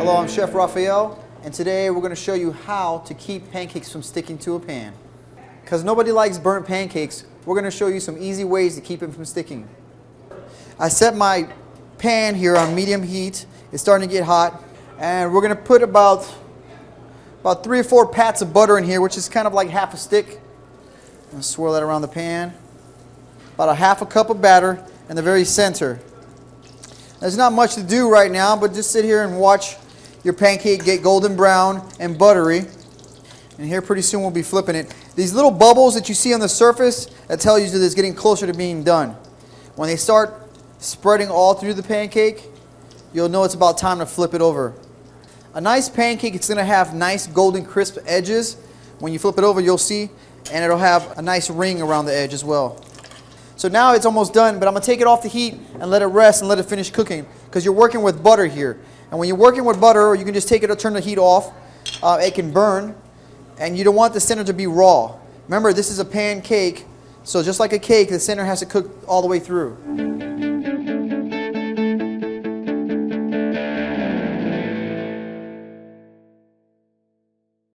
Hello, I'm Chef Raphael, and today we're going to show you how to keep pancakes from sticking to a pan. Because nobody likes burnt pancakes, we're going to show you some easy ways to keep them from sticking. I set my pan here on medium heat. It's starting to get hot, and we're going to put about 3 or 4 pats of butter in here, which is kind of like half a stick. And swirl that around the pan. About a half a cup of batter in the very center. There's not much to do right now, but just sit here and watch your pancake get golden brown and buttery. And here pretty soon we'll be flipping it. These little bubbles that you see on the surface, that tell you that it's getting closer to being done. When they start spreading all through the pancake, you'll know it's about time to flip it over. A nice pancake, it's going to have nice golden crisp edges. When you flip it over, you'll see, and it'll have a nice ring around the edge as well. So now it's almost done, but I'm going to take it off the heat and let it rest and let it finish cooking, because you're working with butter here. And when you're working with butter, you can just take it or turn the heat off. It can burn, and you don't want the center to be raw. Remember, this is a pancake, so just like a cake, the center has to cook all the way through.